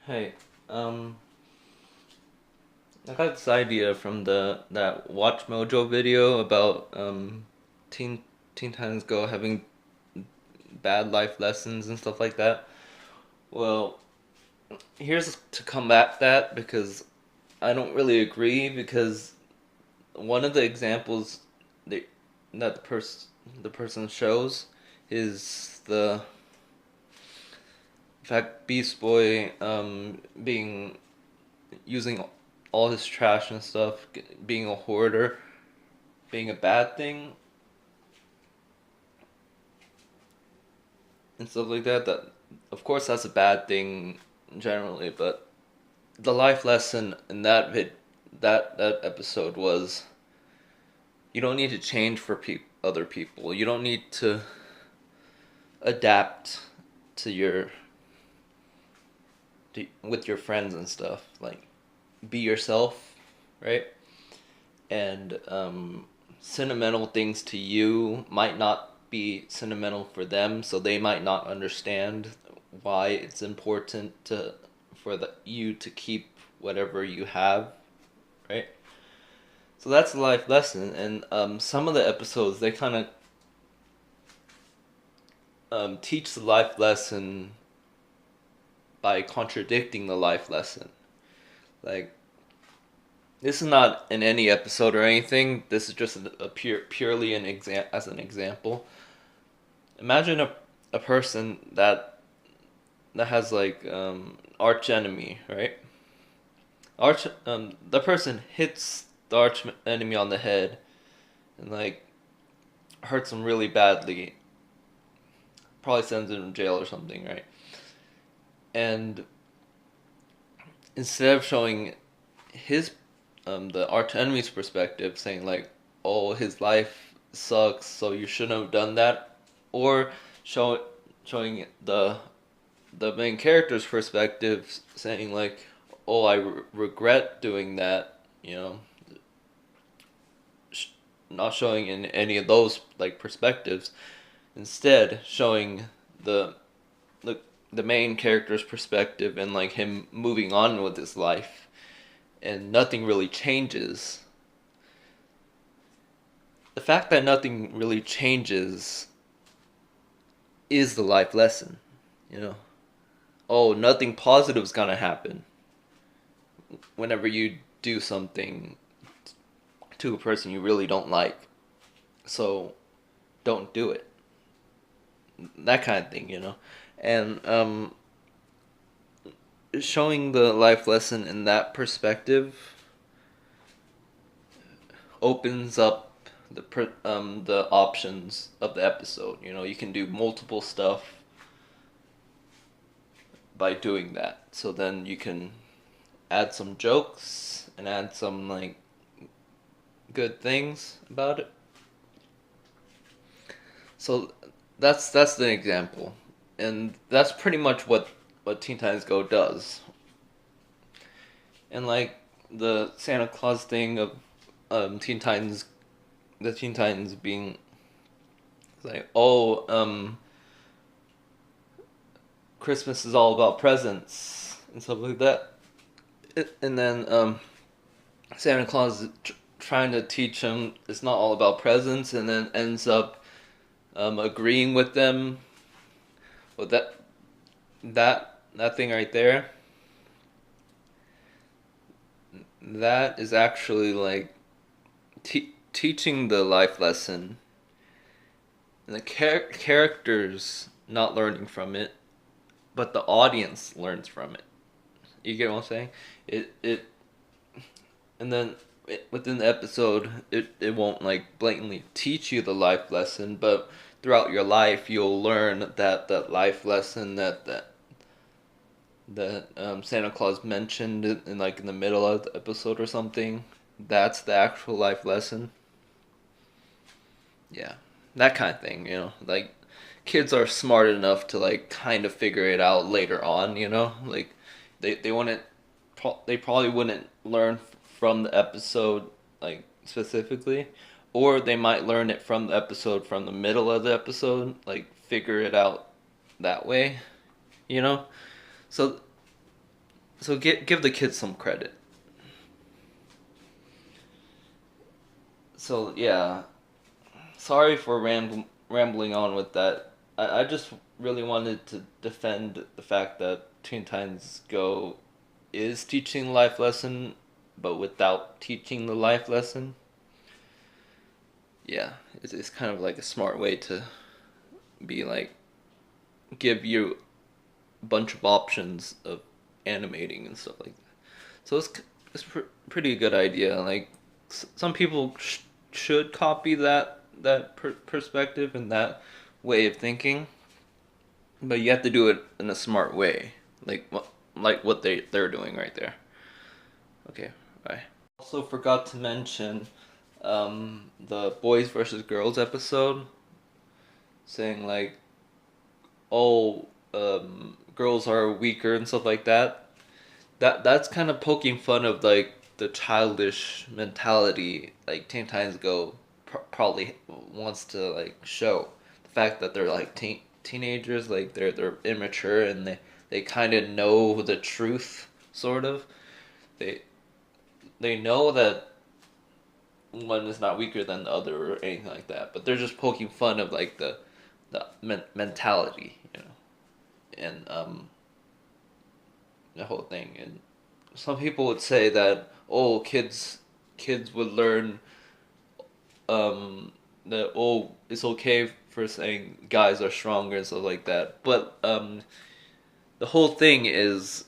Hey, um, I got this idea from that Watch Mojo video about teen Teen Titans Go having bad life lessons and stuff like that. Well, here's to combat that because I don't really agree because one of the examples that the person shows is the fact Beast Boy being using all his trash and stuff, being a hoarder, being a bad thing and stuff like that. That of course that's a bad thing generally, but the life lesson in that episode was you don't need to change for other people. You don't need to adapt to with your friends and stuff. Like be yourself, right? And sentimental things to you might not be sentimental for them, so they might not understand why it's important for you to keep whatever you have, right? So that's a life lesson, and some of the episodes they kind of teach the life lesson by contradicting the life lesson. Like this is not in any episode or anything. This is just a purely as an example. Imagine a person that has like arch enemy, right? Arch the person hits the arch enemy on the head and like hurts him really badly. Probably sends him to jail or something, right? And instead of showing his the arch enemy's perspective, saying like, "Oh, his life sucks, so you shouldn't have done that," or show showing the main character's perspective, saying like, "Oh, I regret doing that," not showing in any of those like perspectives. Instead, showing the the the main character's perspective and like him moving on with his life, and nothing really changes. The fact that nothing really changes is the life lesson, you know. Oh, nothing positive is gonna happen whenever you do something to a person you really don't like. So don't do it. That kind of thing, you know. And showing the life lesson in that perspective opens up the options of the episode. You know, you can do multiple stuff by doing that. So then you can add some jokes and add some like good things about it. So that's the example, and that's pretty much what Teen Titans Go does. And like the Santa Claus thing of Teen Titans, the Teen Titans being like, oh, Christmas is all about presents and stuff like that. And then Santa Claus is trying to teach him it's not all about presents, and then ends up agreeing with them. Well, that thing right there, that is actually like teaching the life lesson, and the characters not learning from it, but the audience learns from it. You get what I'm saying? It and then within the episode, it won't like blatantly teach you the life lesson, but throughout your life you'll learn that life lesson that Santa Claus mentioned in like in the middle of the episode or something. That's the actual life lesson. Yeah, that kind of thing. You know, like kids are smart enough to like kind of figure it out later on. You know, like they wouldn't they probably wouldn't learn from the episode like specifically, or they might learn it from the episode from the middle of the episode, like figure it out that way. You know, so So give the kids some credit. So yeah, sorry for rambling on with that. I just really wanted to defend the fact that Teen Titans Go is teaching life lesson, but without teaching the life lesson. Yeah, it's kind of like a smart way to be like give you a bunch of options of animating and stuff like that. So it's pretty good idea. Like some people should copy that perspective and that way of thinking, but you have to do it in a smart way, like what they're doing right there. Okay, bye. Also forgot to mention the boys versus girls episode, saying like, oh, girls are weaker and stuff like that. That's kind of poking fun of like the childish mentality like Teen Titans Go probably wants to like show the fact that they're like teenagers, like they're immature and they kind of know the truth, sort of. They they know that one is not weaker than the other or anything like that, but they're just poking fun of like the mentality, you know, and the whole thing. And some people would say that, oh, kids would learn that, oh, it's okay for saying guys are stronger and stuff like that, but the whole thing is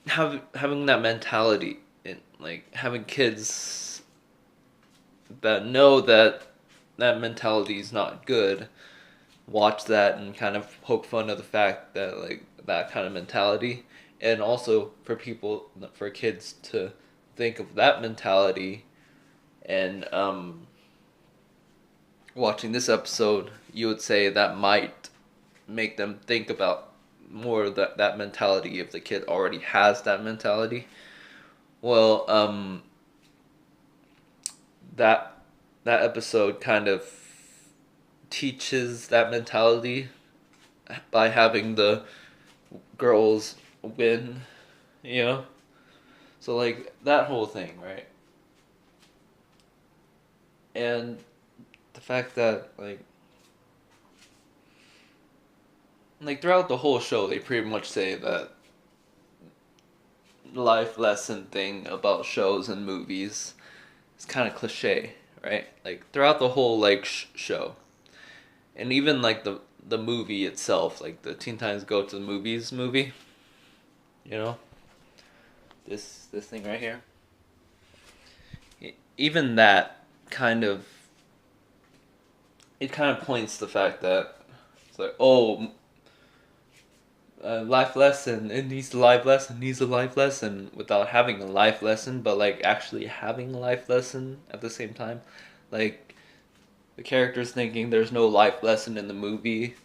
having that mentality and like having kids that know that that mentality is not good, watch that and kind of poke fun of the fact that like that kind of mentality, and also for kids to think of that mentality. And watching this episode, you would say that might make them think about more that mentality if the kid already has that mentality. Well, that that episode kind of teaches that mentality by having the girls win, you know? So like that whole thing, right? And the fact that like throughout the whole show they pretty much say that life lesson thing about shows and movies is kind of cliche, right? Like throughout the whole like show. And even like the movie itself, like the Teen Titans Go to the Movies movie, you know? This thing right here. Even that kind of it kind of points to the fact that it's like, oh, life lesson, it needs a life lesson, needs a life lesson, without having a life lesson, but like actually having a life lesson at the same time. Like the character's thinking there's no life lesson in the movie,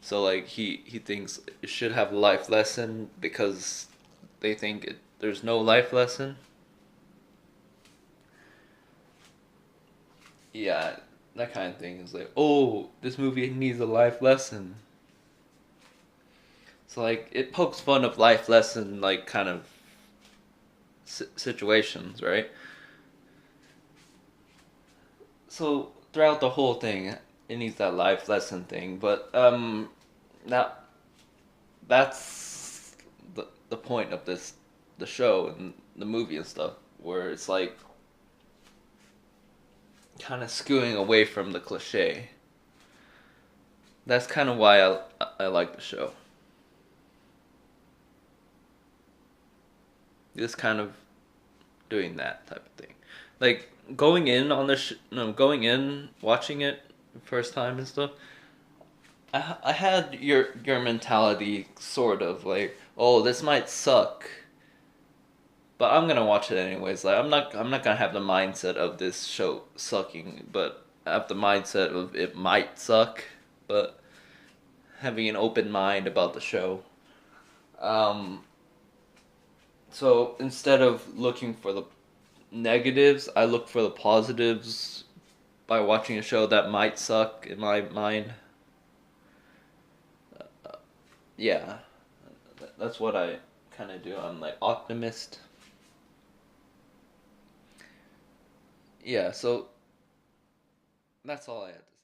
so like he thinks it should have a life lesson because they think there's no life lesson. Yeah, that kind of thing is like, oh, this movie needs a life lesson. So like it pokes fun of life lesson like kind of situations, right? So throughout the whole thing, it needs that life lesson thing, but that that's the point of the show and the movie and stuff, where it's like kind of skewing away from the cliche. That's kind of why I like the show. Just kind of doing that type of thing, like going in on the no, going in watching it first time and stuff. I had your mentality sort of like, oh, this might suck, but I'm gonna watch it anyways. Like I'm not gonna have the mindset of this show sucking, but I have the mindset of it might suck, but having an open mind about the show. Um, so instead of looking for the negatives, I look for the positives by watching a show that might suck in my mind. Yeah, that's what I kind of do. I'm like optimist. Yeah, so that's all I had to